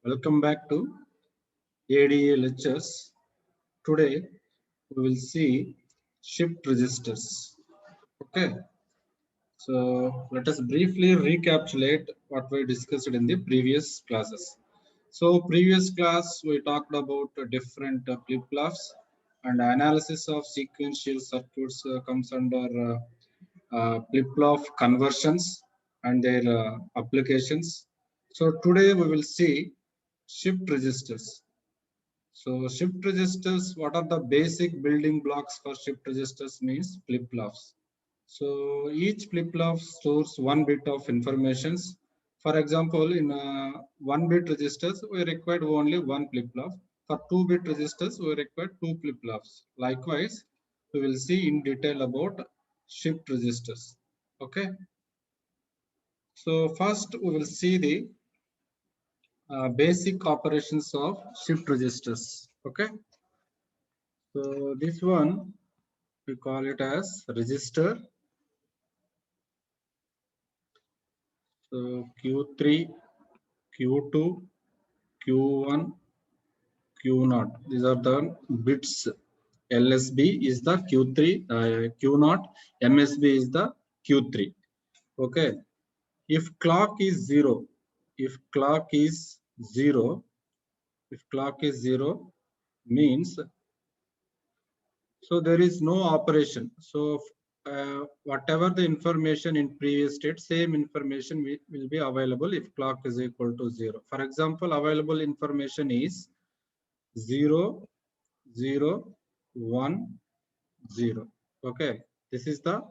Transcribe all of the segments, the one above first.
Welcome back to ADA lectures. Today we will see shift registers. Okay, so let us briefly recapitulate what we discussed in the previous classes. So previous class we talked about different flip-flops and analysis of sequential circuits comes under flip-flop conversions and their applications. So today we will see shift registers. So shift registers, what are the basic building blocks for shift registers means flip-flops. So each flip-flop stores one bit of informations. For example, in 1 bit registers, we required only one flip-flop. For 2 bit registers, we require two flip-flops. Likewise, we will see in detail about shift registers. Okay. So first, we will see the basic operations of shift registers. Okay. So this one we call it as register. So Q3, Q2, Q1, Q0. These are the bits. LSB is the Q3, Q0. MSB is the Q3. Okay. If clock is zero, if clock is zero, if clock is zero means so there is no operation. So whatever the information in previous state, same information will be available if clock is equal to 0. For example, available information is 0, 0, 1, 0. Okay, this is the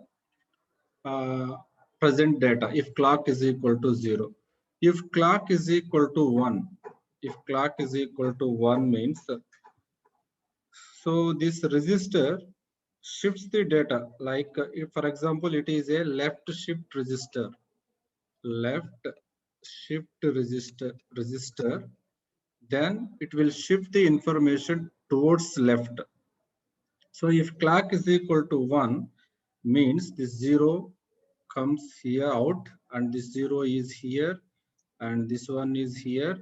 uh, present data if clock is equal to 0. If clock is equal to 1, if clock is equal to 1 means so this register shifts the data like if for example it is a left shift register, left shift register, then it will shift the information towards left. So if clock is equal to 1 means this 0 comes here out and this 0 is here and this one is here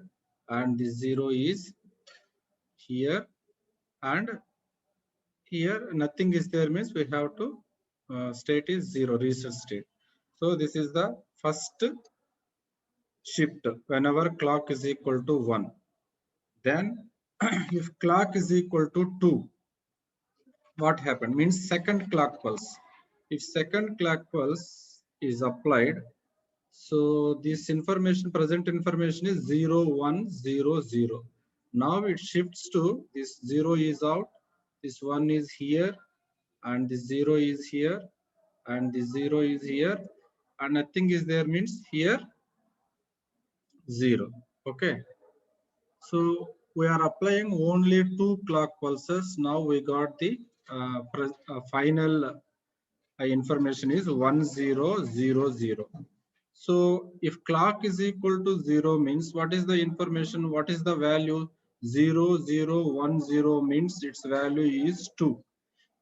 and this 0 is here and here nothing is there means we have to state is 0 reset state. So this is the first shift whenever clock is equal to 1. Then if clock is equal to 2, what happened means second clock pulse. If second clock pulse is applied, so this information present information is 0 1 0 0. Now it shifts to this 0 is out, this 1 is here and this 0 is here and this 0 is here and nothing is there means here 0. Okay, so we are applying only two clock pulses. Now we got the final information is 1000. So if clock is equal to 0 means what is the information, what is the value? 0010 means its value is 2.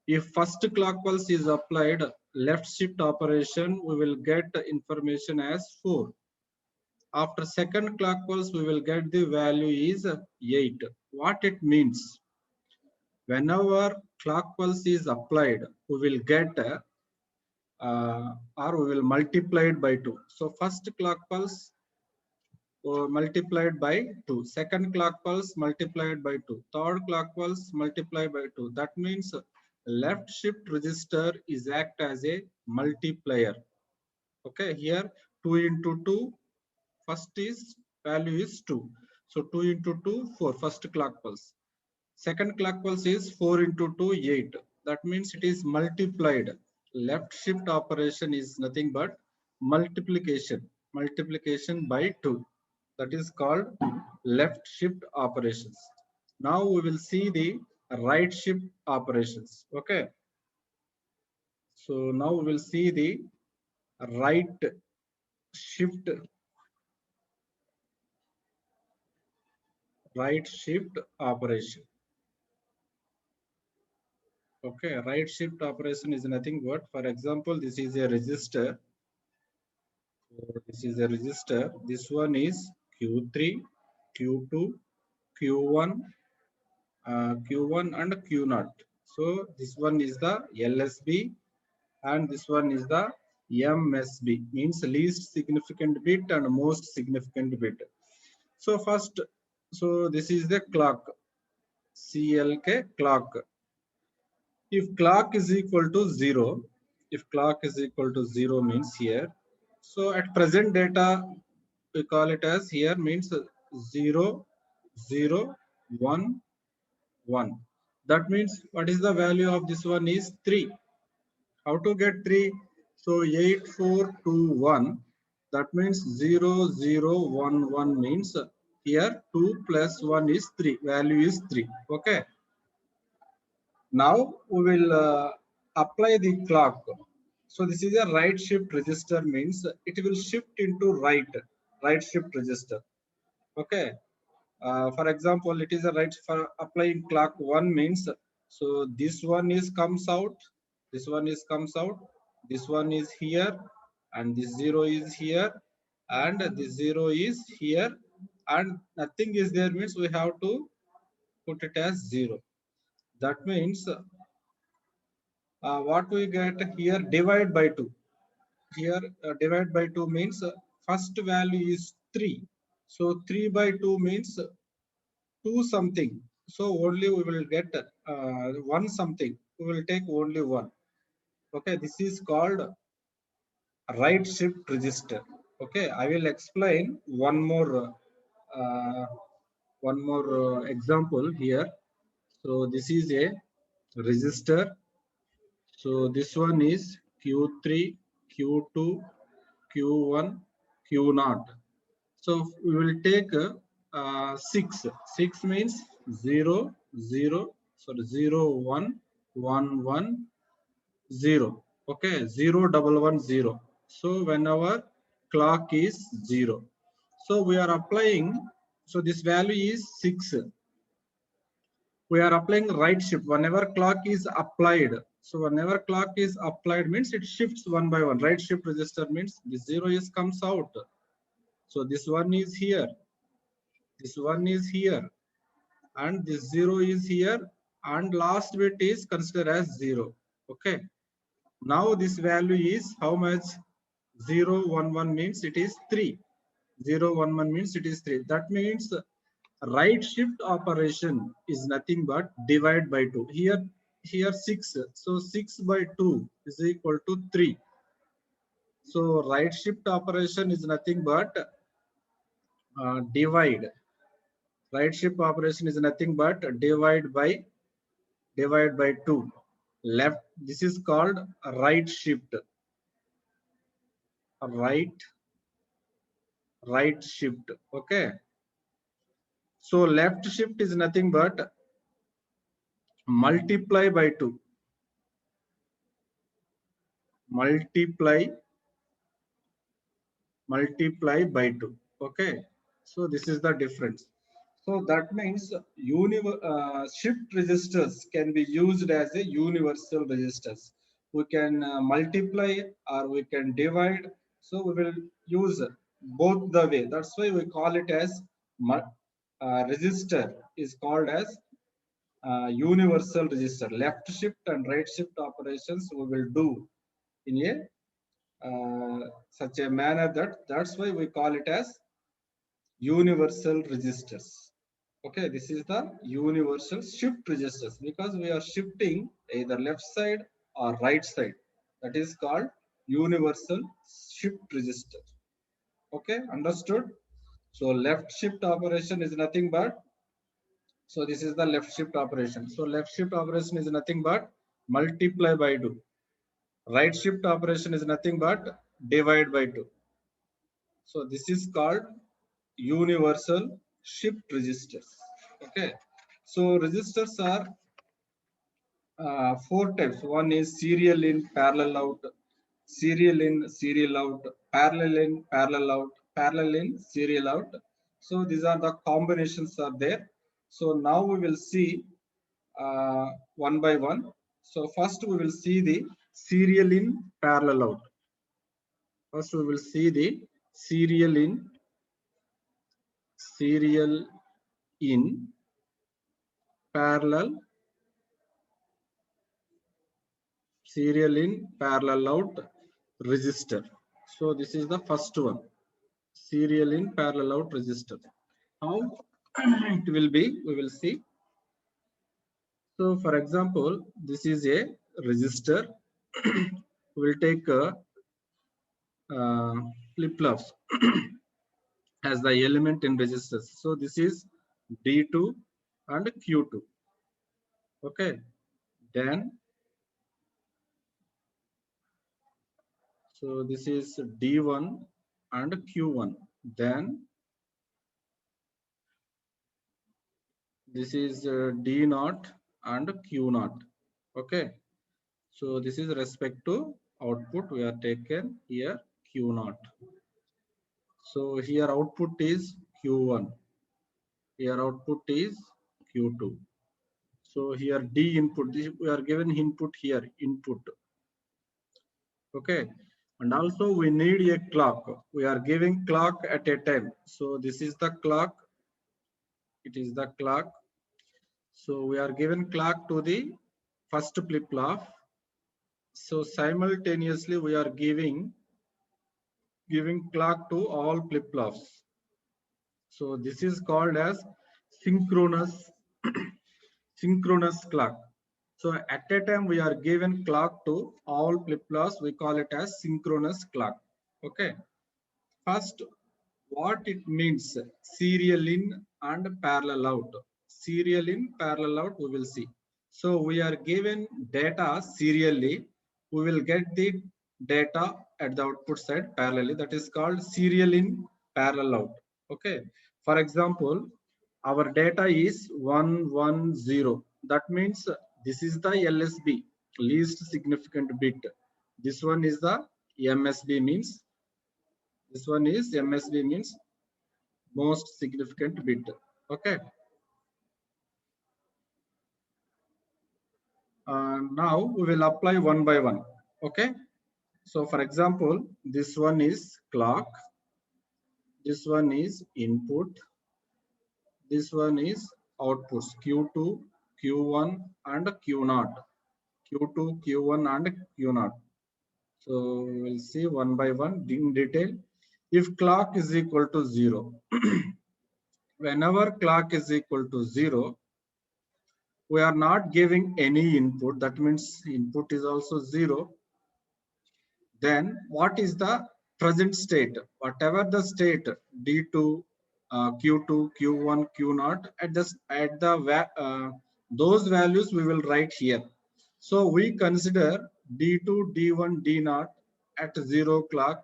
If first clock pulse is applied, left shift operation, we will get information as 4. After second clock pulse, we will get the value is 8. What it means? Whenever clock pulse is applied, we will get or we will multiply it by 2. So first clock pulse multiplied by 2, second clock pulse multiplied by 2, third clock pulse multiplied by 2. That means left shift register is act as a multiplier. Okay, here 2 into 2, first is value is 2. So 2 into 2, 4, first clock pulse. Second clock pulse is 4 into 2, 8. That means it is multiplied. Left shift operation is nothing but multiplication. Multiplication by 2. That is called left shift operations. Now we will see the right shift operations. Okay. So now we will see the right shift operation. Okay, right shift operation is nothing but, for example, this is a register. So this is a register. This one is Q3. Q2, Q1, Q1 and Q0. So this one is the LSB and this one is the MSB, means least significant bit and most significant bit. So first, so this is the clock, CLK clock. If clock is equal to 0, if clock is equal to 0 means here, so at present data we call it as here means 0, 0, 1, 1. That means what is the value of this one is 3. How to get 3? So 8421, that means 0011 means here 2 plus 1 is 3, value is 3. Okay. Now we will apply the clock. So this is a right shift register, means it will shift into right shift register. Okay. For example, it is a right for applying clock 1 means, so this one is comes out, this one is comes out, this one is here, and this 0 is here, and this 0 is here, and nothing is there means we have to put it as 0. That means what we get here, divide by 2. Here divide by 2 means first value is 3. So 3 by 2 means 2 something. So only we will get 1 something. We will take only 1. Okay, this is called right shift register. Okay, I will explain uh, one more example here. So this is a register. So this one is Q3, Q2, Q1, Q0. So we will take 6. 6 means 0, 0, sorry, 0, 1, 1, 1, 0. Okay, 0, 1, 1, 0. So when our clock is 0. So we are applying, so this value is 6. We are applying right shift whenever clock is applied. So whenever clock is applied means it shifts one by one. Right shift register means this 0 is comes out. So this one is here, this one is here, and this 0 is here, and last bit is considered as 0. Okay. Now this value is how much? 0, 1, 1 means it is 3. 0, 1, 1 means it is 3. That means right shift operation is nothing but divide by 2. Here 6. So 6 by 2 is equal to 3. So right shift operation is nothing but divide. Right shift operation is nothing but divide by 2. Left, this is called right shift. Right shift. Okay. So left shift is nothing but multiply by 2. Multiply by 2. Okay. So this is the difference. So that means shift registers can be used as a universal registers. We can multiply or we can divide. So we will use both the way. That's why we call it as register is called as universal register. Left shift and right shift operations we will do in a such a manner that's why we call it as universal registers. Okay, this is the universal shift registers because we are shifting either left side or right side. That is called universal shift register. Okay, understood? So left shift operation is nothing but, so this is the left shift operation. So left shift operation is nothing but multiply by 2. Right shift operation is nothing but divide by 2. So this is called universal shift registers. Okay. So registers are 4 types. One is serial in, parallel out, serial in, serial out, parallel in, parallel out, parallel in, serial out. So these are the combinations are there. So now we will see one by one. So first we will see the serial in, parallel out. First we will see the serial in, serial in parallel out register. So this is the first one, serial in parallel out register. How it will be, we will see. So for example, this is a register. We will take flip-flops as the element in registers. So this is D2 and Q2. Okay, then so this is D1 and Q1. Then this is D0 and Q0. Okay, so this is respect to output we are taken here Q0. So here output is Q1, here output is Q2. So here D input, this we are given input here, input. Okay, and also we need a clock. We are giving clock at a time. So this is the clock. It is the clock. So we are given clock to the first flip-flop. So simultaneously we are giving clock to all flip-flops. So this is called as synchronous synchronous clock. So at a time we are given clock to all flip-flops. We call it as synchronous clock. Okay. First, what it means, serial in and parallel out. Serial in, parallel out, we will see. So we are given data serially. We will get the data at the output side parallelly. That is called serial in, parallel out. Okay. For example, our data is 110. That means this is the LSB, least significant bit. This one is the MSB, means this one is MSB, means most significant bit. Okay. Now we will apply one by one. Okay. So for example, this one is clock. This one is input. This one is outputs Q2, Q1 and Q0. Q2, Q1 and Q0. So we will see one by one in detail. If clock is equal to 0, whenever clock is equal to 0, we are not giving any input. That means input is also 0. Then what is the present state? Whatever the state D2, Q2, Q1, Q0, those values we will write here. So we consider D2, D1, D0 at 0 clock.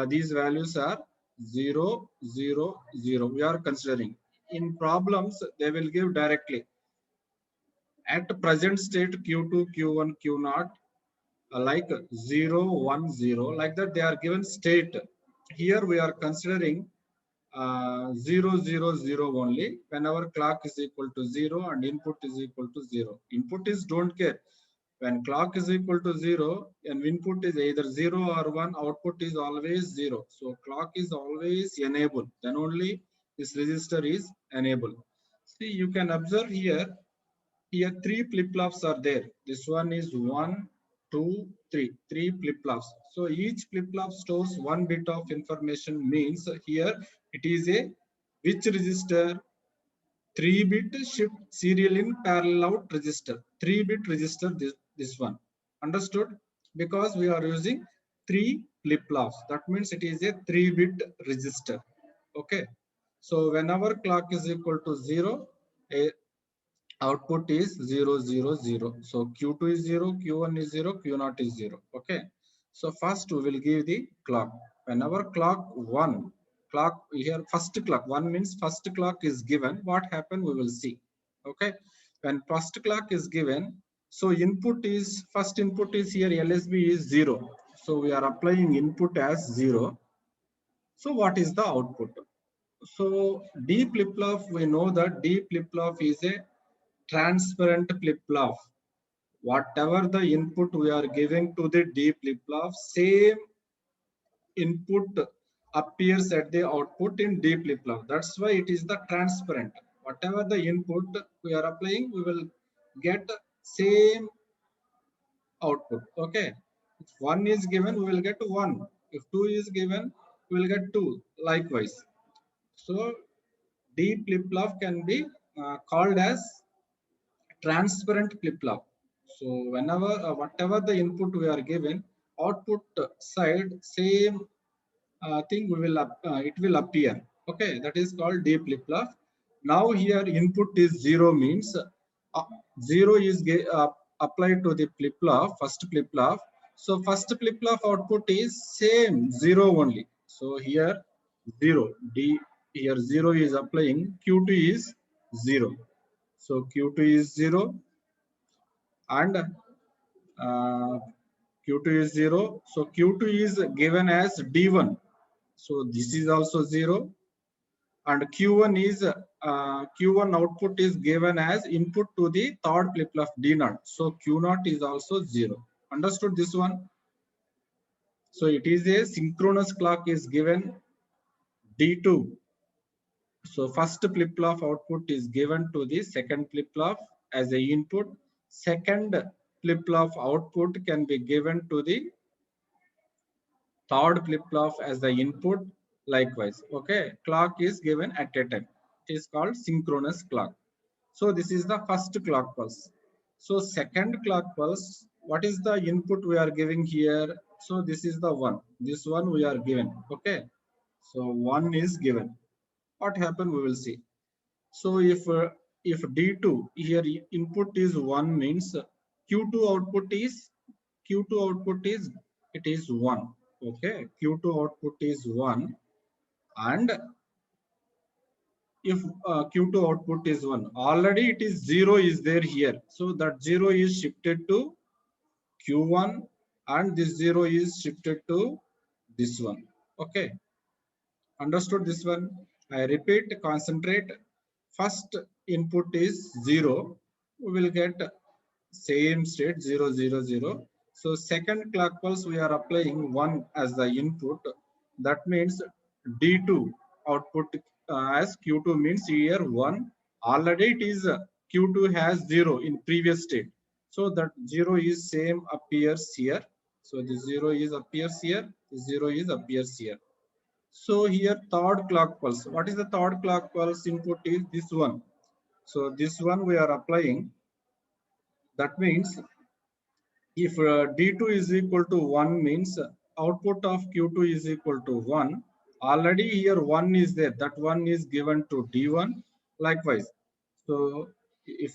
These values are 0, 0, 0. We are considering. In problems, they will give directly. At present state Q2, Q1, Q0, like 0, 1, 0, like that they are given state. Here we are considering 0, 0, 0 only when our clock is equal to 0 and input is equal to 0. Input is don't care. When clock is equal to 0 and input is either 0 or 1, output is always 0. So clock is always enabled. Then only this register is enabled. See, you can observe here. Here three flip-flops are there. This one is 1, 2, 3. Three flip-flops. So each flip-flop stores one bit of information, means here it is a which register? 3-bit shift serial in parallel out register. 3-bit register, this one. Understood? Because we are using 3 flip-flops. That means it is a 3-bit register. Okay. So whenever clock is equal to 0, a output is 0, 0, 0. So Q2 is 0, Q1 is 0, Q0 is 0. Okay. So first we will give the clock. Whenever clock 1, clock here, first clock 1 means first clock is given. What happened we will see. Okay. When first clock is given, so input is, first input is here, LSB is 0. So we are applying input as 0. So what is the output? So D flip-flop, we know that D flip-flop is a transparent flip-flop. Whatever the input we are giving to the D flip-flop, same input appears at the output in D flip-flop. That's why it is the transparent. Whatever the input we are applying, we will get same output. Okay. If 1 is given, we will get 1. If 2 is given, we will get 2. Likewise. So D flip-flop can be called as transparent flip-flop. So whenever whatever the input we are given, output side same thing we will it will appear. Okay, that is called D flip-flop. Now here input is 0 means 0 is applied to the flip-flop, first flip-flop. So first flip-flop output is same 0 only. So here 0 D, here 0 is applying, Q2 is 0. So Q2 is 0 and Q2 is 0. So Q2 is given as D1. So this is also 0. And Q1 output is given as input to the third flip-flop D0. So Q0 is also 0. Understood this one? So it is a synchronous clock is given D2. So first flip-flop output is given to the second flip-flop as a input. Second flip-flop output can be given to the third flip-flop as the input. Likewise, okay, clock is given at a time. It is called synchronous clock. So this is the first clock pulse. So second clock pulse, what is the input we are giving here? So this is the one. This one we are given. Okay. So one is given. What happened? We will see. So if D2 here input is 1 means Q2 output is it is 1. Okay, Q2 output is 1 and if Q2 output is 1, already it is 0 is there here. So that 0 is shifted to Q1 and this 0 is shifted to this one. Okay, understood this one? I repeat, concentrate. First input is 0. We will get same state 0, 0, 0. So second clock pulse we are applying 1 as the input. That means D2 output as Q2 means here 1. Already it is Q2 has 0 in previous state. So that 0 is same appears here. So the 0 is appears here. The 0 is appears here. So here third clock pulse. What is the third clock pulse input is this one. So this one we are applying. That means if D2 is equal to 1 means output of Q2 is equal to 1. Already here 1 is there. That 1 is given to D1. Likewise. So if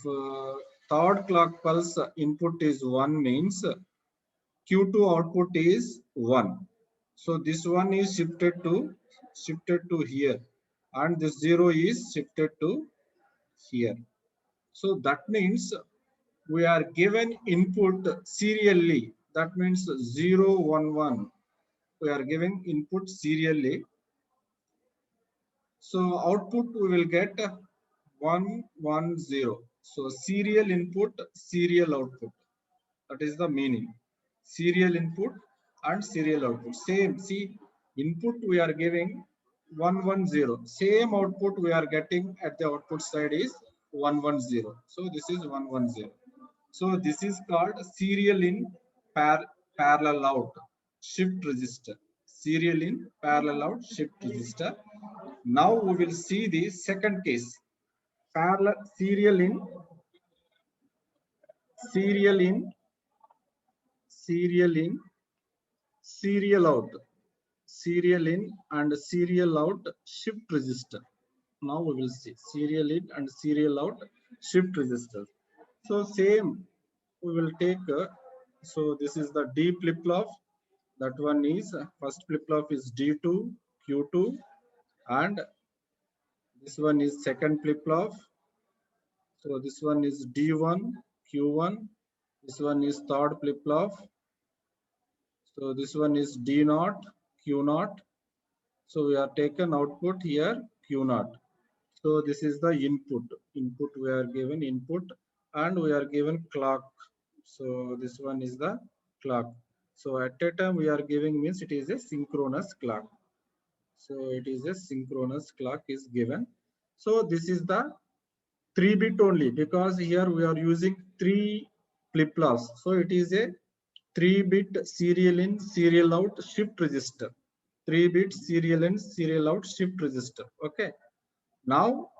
third clock pulse input is 1 means Q2 output is 1. So this one is shifted to here and this 0 is shifted to here. So that means we are given input serially. That means 0, 1, 1. We are giving input serially. So output we will get 1, 1, 0. So serial input, serial output. That is the meaning. Serial input and serial output. Same. See, input we are giving 1, 1, 0. Same output we are getting at the output side is 1, 1, 0. So this is 1, 1, 0. So this is called serial in parallel out shift register. Serial in parallel out shift register. Now we will see the second case. Parallel serial in serial in serial out. Serial in and serial out shift register. Now we will see serial in and serial out shift register. So same we will take. So this is the D flip-flop. That one is first flip-flop is D2, Q2, and this one is second flip-flop. So this one is D1, Q1. This one is third flip-flop. So this one is D0, Q0. So we are taken output here Q0. So this is the input. Input we are given input and we are given clock. So this one is the clock. So at a time we are giving means it is a synchronous clock. So it is a synchronous clock is given. So this is the 3-bit only, because here we are using 3 flip-flops. So it is a 3-bit serial in, serial out shift register. 3-bit serial in, serial out shift register. Okay. Now,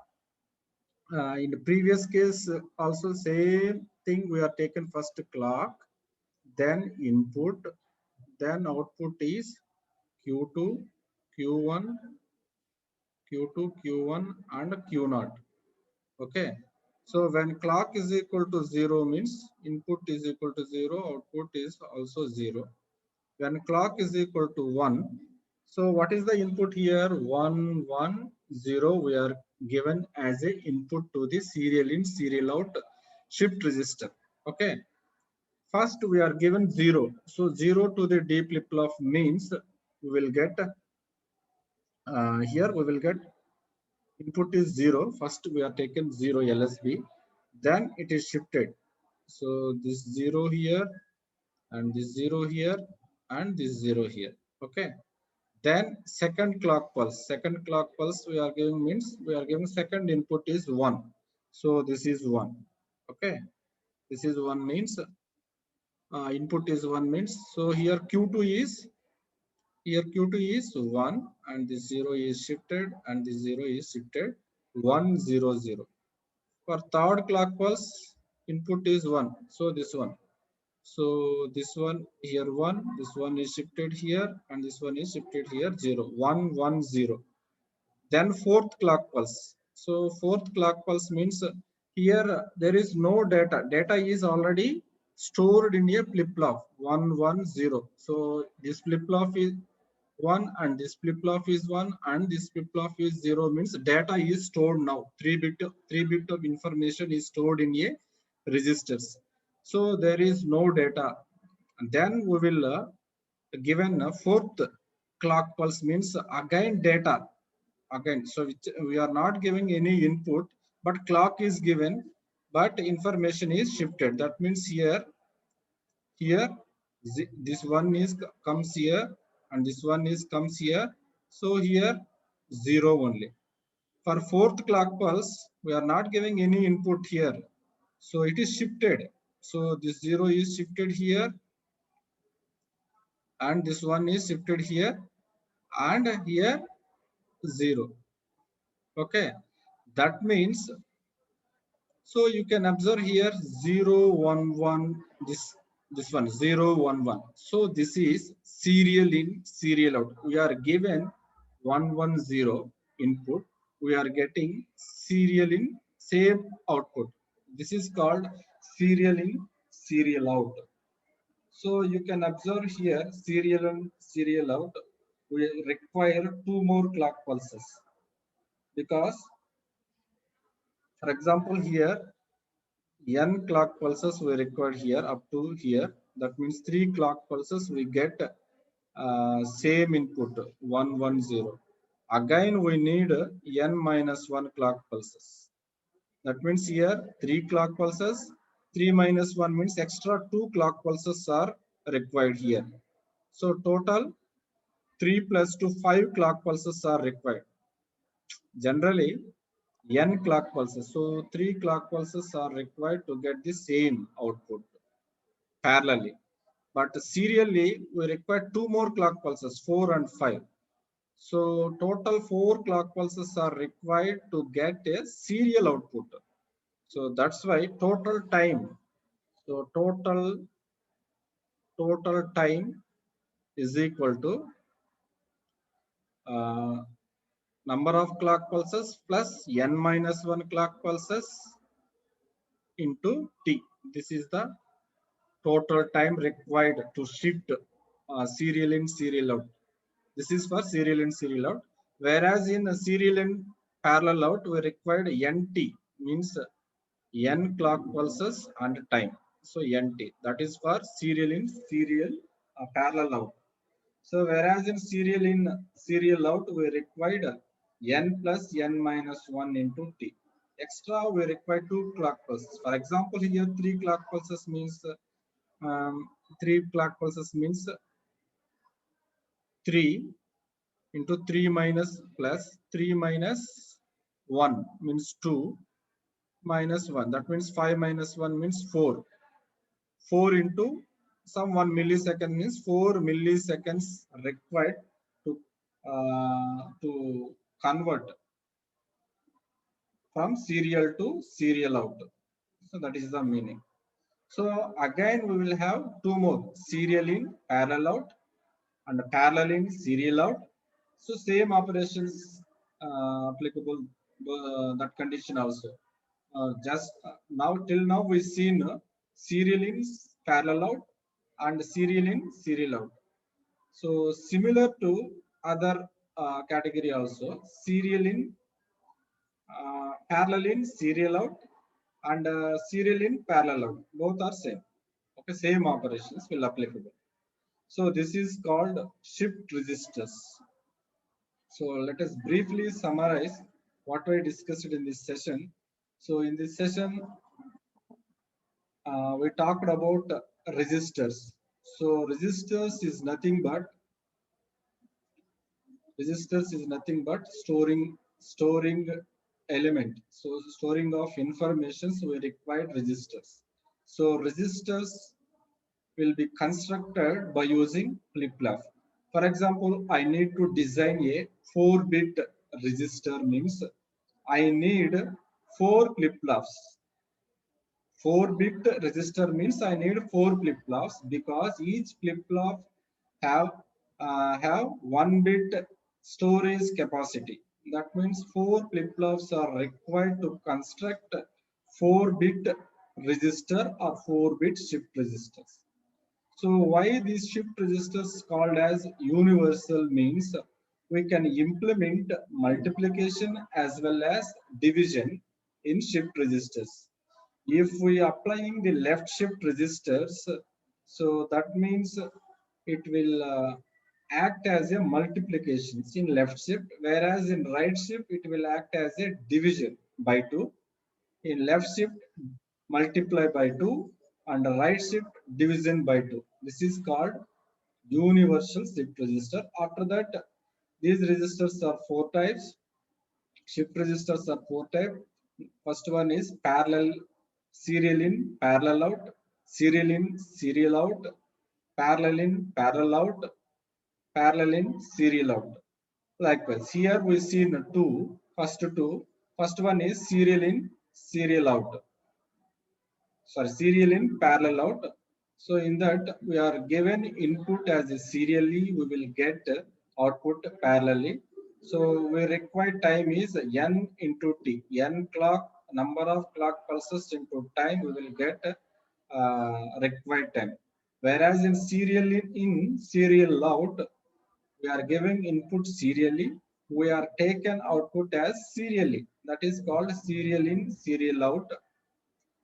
in the previous case, also same thing. We are taken first clock, then input, then output is Q2, Q1, Q2, Q1, and Q0. Okay. So when clock is equal to 0 means input is equal to 0, output is also 0. When clock is equal to 1, so what is the input here? 1, 1, 0. We are given as a input to the serial in, serial out shift register. Okay. First we are given 0. So 0 to the D flip flop means we will get here we will get input is 0. First we are taken 0 LSB, then it is shifted. So this 0 here, and this 0 here, and this 0 here. Okay. Then second clock pulse we are giving means we are giving second input is 1. So this is 1. Okay. This is 1 means input is 1 means, so here Q2 is, here Q2 is 1, and this 0 is shifted, and this 0 is shifted 1 0 0. For third clock pulse, input is 1. So this one. So this one here 1, this one is shifted here, and this one is shifted here 0. 1 1 0. Then fourth clock pulse. So fourth clock pulse means here there is no data. Data is already stored in a flip flop 1 1 0. So this flip flop is 1, and this flip flop is 1, and this flip flop is 0 means data is stored now. 3 bit of information is stored in a registers. So there is no data. And then we will given a fourth clock pulse means again data again. So we are not giving any input, but clock is given, but information is shifted. That means here this one is comes here, and this one is comes here. So here 0 only. For fourth clock pulse we are not giving any input here, so it is shifted. So this 0 is shifted here, and this one is shifted here, and here 0. Okay. That means, so you can observe here 0 1 1, this one 0 1 1. So this is serial in, serial out. We are given 1 1 0 input. We are getting serial in, same output. This is called serial in, serial out. So you can observe here serial in, serial out. We require 2 more clock pulses, because for example here n clock pulses we require here up to here. That means 3 clock pulses we get same input 1 1 0. Again we need n minus 1 clock pulses. That means here 3 clock pulses, 3 minus 1 means extra 2 clock pulses are required here. So total 3 plus 2 5 clock pulses are required. Generally n clock pulses, so 3 clock pulses are required to get the same output parallelly. But serially we require 2 more clock pulses, 4 and 5. So total 4 clock pulses are required to get a serial output. So that's why total time, so total time is equal to uh, number of clock pulses plus n minus 1 clock pulses into t. This is the total time required to shift serial in, serial out. This is for serial in, serial out. Whereas in serial in, parallel out, we required nt, means n clock pulses and time. So nt, that is for serial in, serial parallel out. So whereas in serial in, serial out, we required n plus n minus 1 into t. Extra we require 2 clock pulses. For example, here 3 clock pulses means 3 clock pulses means 3 into 3 minus plus 3 minus 1 means 2 minus 1. That means 5 minus 1 means 4. 4 into some 1 millisecond means 4 milliseconds required to convert from serial to serial out. So that is the meaning. So again we will have two more, serial in, parallel out, and parallel in, serial out. So same operations applicable that condition also. Just now till now we seen serial in, parallel out, and serial in, serial out. So similar to other category also, serial in, parallel in, serial out, and serial in, parallel out. Both are same. Okay, same operations will applicable. So this is called shift registers. So let us briefly summarize what we discussed in this session. So in this session, we talked about registers. So registers is nothing but storing element. So storing of information. So we required registers. So registers will be constructed by using flip-flop. For example, I need to design a 4-bit register means I need 4 flip-flops. 4-bit register means I need 4 flip-flops because each flip-flop have 1-bit storage capacity. That means 4 flip-flops are required to construct 4-bit register or 4-bit shift registers. So why these shift registers called as universal means we can implement multiplication as well as division in shift registers. If we applying the left shift registers, so that means it will act as a multiplication in left shift, whereas in right shift it will act as a division by 2. In left shift multiply by 2 and right shift division by 2. This is called universal shift register. After that, these registers are 4 types. Shift registers are 4 types. First one is parallel, serial in, parallel out, serial in, serial out, parallel in, parallel out, parallel in, serial out. Likewise, here we see the first two. First one is serial in, serial out. Sorry, serial in, parallel out. So in that we are given input as a serially, we will get output parallelly. So we required time is n into t, n clock, number of clock pulses into time, we will get required time. Whereas in serial in, serial out, we are giving input serially, we are taken output as serially. That is called serial in, serial out.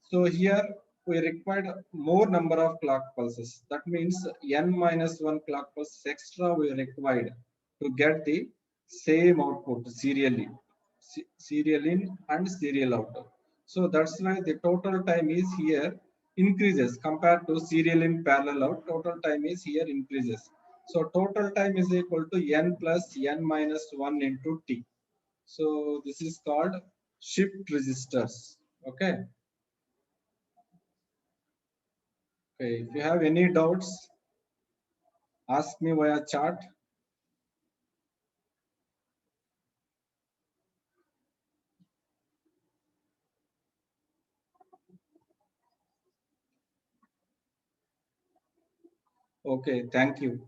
So here we required more number of clock pulses. That means n minus 1 clock pulse extra we required to get the same output serially, serial in and serial out. So that's why the total time is here increases compared to serial in, parallel out. Total time is here increases. So total time is equal to n plus n minus 1 into t. So this is called shift registers. Okay. Okay, if you have any doubts, ask me via chat. Okay, thank you.